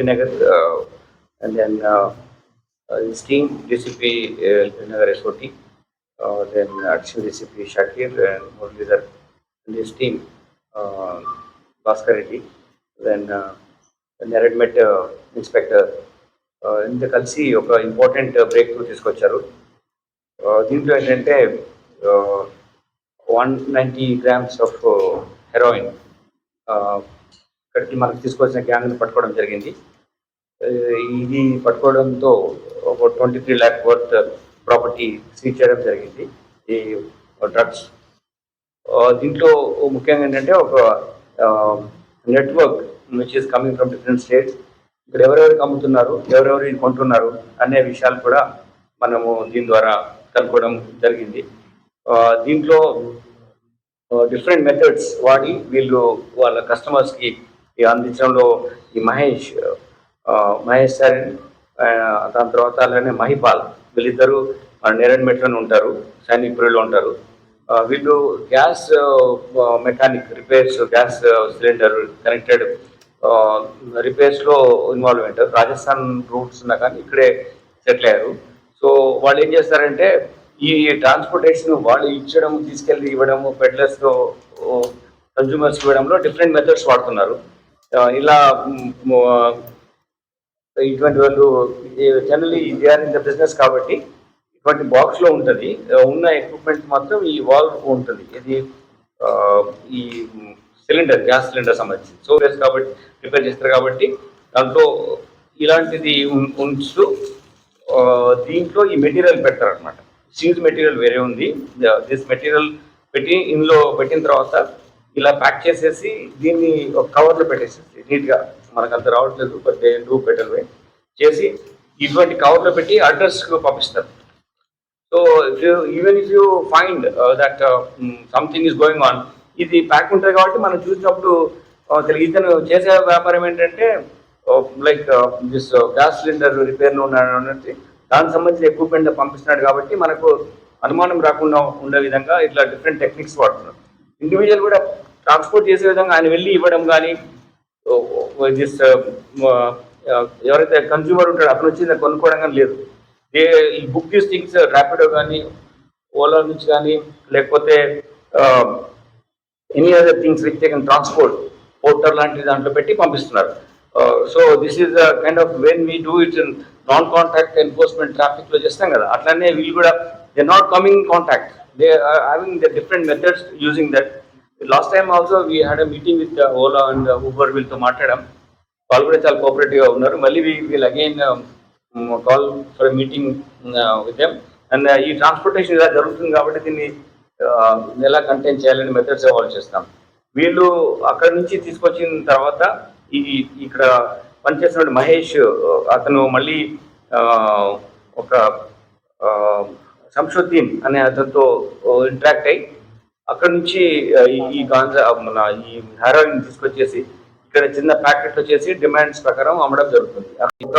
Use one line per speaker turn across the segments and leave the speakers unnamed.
Nagar, and then his team DCP Nagar SOT, then additional DCP Shakir and Muralidhar, and his team Bhaskar Reddy, then Narrowed Inspector ఇంత కలిసి ఒక important break through తీసుకొచ్చారు. దీంట్లో ఏంటంటే 190 grams of heroin ఇక్కడికి మనకు తీసుకొచ్చిన గ్యాంగ్ని పట్టుకోవడం జరిగింది. ఇది పట్టుకోవడంతో ఒక 23 lakh వర్త్ ప్రాపర్టీ సీజ్ చేయడం జరిగింది ఈ డ్రగ్స్. దీంట్లో ముఖ్యంగా ఏంటంటే ఒక network which is coming from different states, ఇక్కడ ఎవరెవరికి అమ్ముతున్నారు, ఎవరెవరు కొంటున్నారు అనే విషయాలు కూడా మనము దీని ద్వారా కనుక్కోవడం జరిగింది. దీంట్లో డిఫరెంట్ మెథడ్స్ వాడి వీళ్ళు వాళ్ళ కస్టమర్స్కి అందించడంలో ఈ మహేష్ సార్, దాని తర్వాత అలానే మహిపాల్, వీళ్ళిద్దరూ నేరడ్ మెట్లోనే ఉంటారు, సైనిక్పురిలో ఉంటారు. వీళ్ళు gas mechanic repairs, gas cylinder connected రిపేర్స్లో ఇన్వాల్వ్ అయ్యారు. రాజస్థాన్ రూట్స్ ఉన్నా కానీ ఇక్కడే సెటిల్ అయ్యారు. సో వాళ్ళు ఏం చేస్తారంటే ఈ ట్రాన్స్పోర్టేషన్ వాళ్ళు ఇచ్చడం, తీసుకెళ్ళి ఇవ్వడము, పెడ్లర్స్లో కన్జ్యూమర్స్ ఇవ్వడంలో డిఫరెంట్ మెథడ్స్ వాడుతున్నారు. ఇలా ఇటువంటి వాళ్ళు generally they are in the business కాబట్టి ఇటువంటి బాక్స్లో ఉంటుంది. ఉన్న ఎక్విప్మెంట్ మాత్రం ఈ వాల్వ్ ఉంటుంది. ఇది ఈ సిలిండర్, గ్యాస్ సిలిండర్ సంబంధించి సో కాబట్టి ప్రిపేర్ చేస్తారు కాబట్టి దాంట్లో ఇలాంటిది ఉంచుతూ దీంట్లో ఈ మెటీరియల్ పెడతారు అనమాట. సీజ్ మెటీరియల్ వేరే ఉంది. దిస్ మెటీరియల్ పెట్టి ఇందులో పెట్టిన తర్వాత ఇలా ప్యాక్ చేసేసి దీన్ని ఒక కవర్లో పెట్టేసేసి నీట్గా, మనకు అంత రావట్లేదు but they do better way చేసి ఇటువంటి కవర్లో పెట్టి అడ్రస్కు పంపిస్తారు. So even if you find that something is going on, ఇది ప్యాక్ ఉంటుంది కాబట్టి మనం చూసినప్పుడు ఇతను చేసే వ్యాపారం ఏంటంటే లైక్ దిస్ గ్యాస్ సిలిండర్ రిపేర్లో ఉన్నట్టు దానికి సంబంధించిన ఎక్విప్మెంట్ పంపిస్తున్నాడు కాబట్టి మనకు అనుమానం రాకుండా ఉండే విధంగా ఇట్లా డిఫరెంట్ టెక్నిక్స్ వాడుతున్నారు. ఇండివిజువల్ కూడా ట్రాన్స్పోర్ట్ చేసే విధంగా ఆయన వెళ్ళి ఇవ్వడం కానీ, దిస్ ఎవరైతే కన్జ్యూమర్ ఉంటాడో అతను వచ్చి కొనుక్కోవడం కానీ లేదు. ఈ బుక్ దీస్ థింగ్స్ ర్యాపిడో కానీ, ఓలా నుంచి కానీ, లేకపోతే any other things which they can transport, Porter లాంటి దాంట్లో పెట్టి పంపిస్తున్నారు. So this is the kind of when we do it in non contact enforcement ట్రాఫిక్లో చేస్తాం కదా, అట్లానే వీళ్ళు కూడా they not coming contact, they are having the different methods using that. Last time also we had a meeting with Ola and Uber, వీళ్ళతో మాట్లాడాం. వాళ్ళు కూడా చాలా కోఆపరేటివ్గా ఉన్నారు. మళ్ళీ we'll again call for meeting with them. And ఈ ట్రాన్స్పోర్టేషన్ ఇలా జరుగుతుంది కాబట్టి దీన్ని ఎలా కంటైన్ చేయాలని మెథడ్స్ ఎవాల్వ్ చేస్తాం. వీళ్ళు అక్కడి నుంచి తీసుకొచ్చిన తర్వాత ఇక్కడ పనిచేస్తున్న మహేష్, అతను మళ్ళీ ఒక సంశుద్దీన్ అనే అతనితో ఇంటరాక్ట్ అయ్యి అక్కడ నుంచి ఈ గాంజా మన ఈ హెరాయిన్ తీసుకొచ్చేసి ఇక్కడ చిన్న ప్యాకెట్ వచ్చేసి డిమాండ్స్ ప్రకారం అమ్మడం జరుగుతుంది. ఒక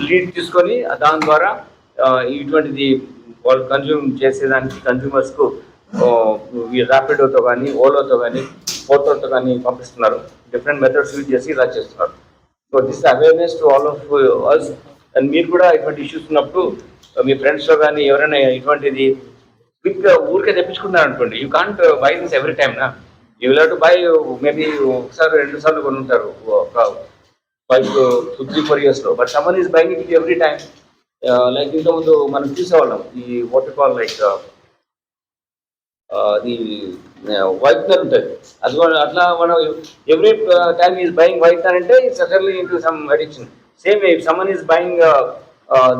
లీడ్ తీసుకొని దాని ద్వారా ఇటువంటిది వాళ్ళు కన్జ్యూమ్ చేసేదానికి కన్జ్యూమర్స్ కు ర్యాపిడోతో కానీ ఓలోతో కానీ ఫోటోతో కానీ పంపిస్తున్నారు. డిఫరెంట్ మెథడ్స్ యూజ్ చేసి ఇలా చేస్తున్నారు. So this awareness to all of us. And మీరు కూడా ఇటువంటి ఇష్యూస్ ఉన్నప్పుడు మీ ఫ్రెండ్స్లో కానీ ఎవరైనా ఇటువంటిది క్విక్ ఊరికే తెప్పించుకున్నారు అనుకోండి, you can't buy this every time నా. You will have to buy maybe ఒకసారి 2 సార్లు కొని ఉంటారు ఒక 5 to 3-4 years లో. But someone is buying it every time. Like ఇంతకుముందు మనం చూసేవాళ్ళం ఈ what call like the whitener ఉంటుంది. అది అట్లా మనం every time is buying whitener అంటే it's certainly into some addiction. Same way if someone is buying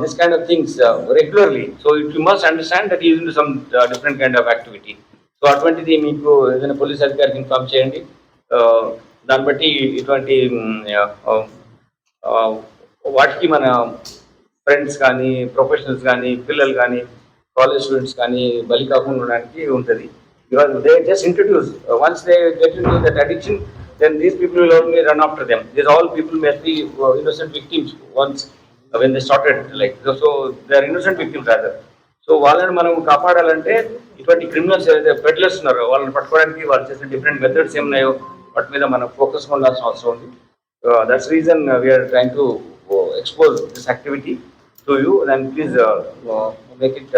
this kind of things regularly, so you must understand that he is into some different kind of activity. So అటువంటిది మీకు ఏదైనా police అధికారికి inform చేయండి. దాన్ని బట్టి ఇటువంటి వాటికి మన ఫ్రెండ్స్ కానీ ప్రొఫెషనల్స్ కానీ పిల్లలు కానీ కాలేజ్ స్టూడెంట్స్ కానీ బలి కాకుండా ఉండడానికి ఉంటుంది. Because they just introduce once they get in to that addiction, then these people will only run after them. These all people may be innocent victims once when they started, like so they are innocent victims rather. So వాళ్ళని మనం కాపాడాలంటే ఇటువంటి criminals ఏదైతే peddlers ఉన్నారో వాళ్ళని పట్టుకోవడానికి వాళ్ళు చేసిన different methods ఏమున్నాయో వాటి మీద మనం ఫోకస్ ఉండాల్సిన అవసరం ఉంది. That's reason we are trying to expose this activity to you. And please make it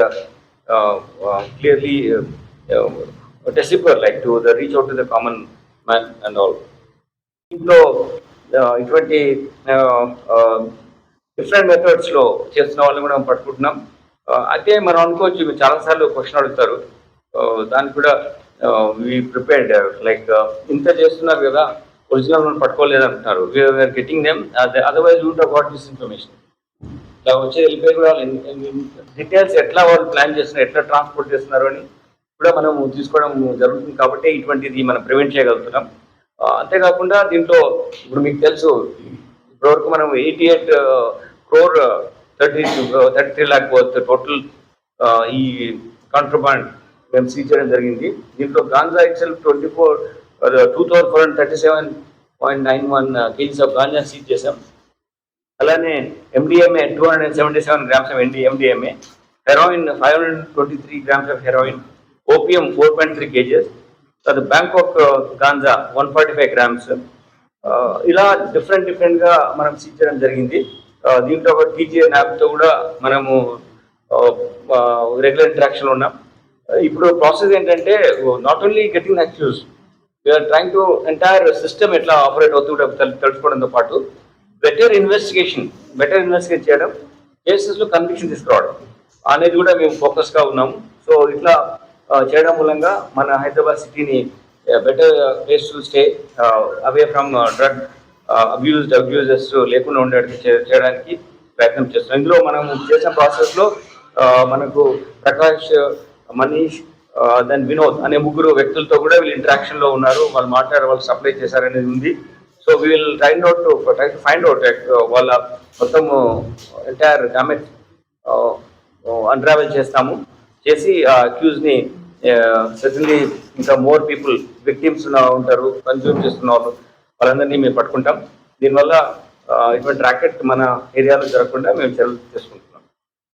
clearly decipher, like to the reach out to the common man and all. ఇంట్లో ఇటువంటి డిఫరెంట్ మెథడ్స్ లో చేస్తున్న వాళ్ళని కూడా మనం పట్టుకుంటున్నాం. అయితే మనం అనుకోవచ్చు మీరు చాలాసార్లు క్వశ్చన్ అడుగుతారు, దానికి కూడా వి ప్రిపేర్డ్ లైక్ ఇంత చేస్తున్నారు కదా ఒరిజినల్ మనం పట్టుకోలేదు అంటున్నారు. We are getting them, otherwise would have got this information. ఇలా వచ్చి వెళ్ళిపోయి కూడా డీటెయిల్స్ ఎట్లా వాళ్ళు ప్లాన్ చేస్తున్నారు, ఎట్లా ట్రాన్స్పోర్ట్ చేస్తున్నారు అని కూడా మనం తీసుకోవడం జరుగుతుంది. కాబట్టి ఇటువంటిది మనం ప్రివెంట్ చేయగలుగుతున్నాం. అంతేకాకుండా దీంట్లో ఇప్పుడు మీకు తెలుసు ఇప్పటివరకు మనం 88 crore 33 lakh వర్త్ టోటల్ ఈ కాంట్రబాండ్ మేము సీజ్ చేయడం జరిగింది. దీంట్లో ganja itself 2437.91 kgs of ganja seize చేసాం. అలానే MDMA 277 grams of MDMA, heroin 523 grams of heroin, opium 4.3 kgs, అది బ్యాంకాక్ గాంజా 145 grams. ఇలా డిఫరెంట్ గా మనం సీజ్ చేయడం జరిగింది. దీంట్లో ఒక టీజీఏ న్యాప్తో కూడా మనము రెగ్యులర్ ఇంటరాక్షన్ ఉన్నాం. ఇప్పుడు ప్రాసెస్ ఏంటంటే not only getting accused, we are trying to entire system ఎట్లా ఆపరేట్ అవుతుందో తెలుసుకోవడంతో పాటు బెటర్ ఇన్వెస్టిగేషన్ చేయడం, కేసెస్లో కన్విక్షన్ తీసుకురావడం అనేది కూడా మేము ఫోకస్గా ఉన్నాము. సో ఇట్లా చేయడం మూలంగా మన హైదరాబాద్ సిటీని better place to stay away from drug abusers లేకుండా ఉండడానికి చేయడానికి ప్రయత్నం చేస్తున్నాం. ఇందులో మనం చేసిన ప్రాసెస్లో మనకు ప్రకాష్, మనీష్, దెన్ వినోద్ అనే 3 వ్యక్తులతో కూడా వీళ్ళు ఇంటరాక్షన్లో ఉన్నారు. వాళ్ళు వాళ్ళు సప్లై చేశారనేది ఉంది. So we will try to find out వాళ్ళ మొత్తం ఎంటైర్ డామేజ్ అన్రావెల్ చేస్తాము. చేసి అక్యూజ్ని సర్టన్లీ ఇంకా మోర్ పీపుల్ విక్టిమ్స్ ఉంటారు, కన్జ్యూమ్ చేస్తున్న వాళ్ళు, వాళ్ళందరినీ మేము పట్టుకుంటాం. దీనివల్ల ఇటువంటి ర్యాకెట్ మన ఏరియాలో జరగకుండా మేము చర్యలు తీసుకుంటున్నాం.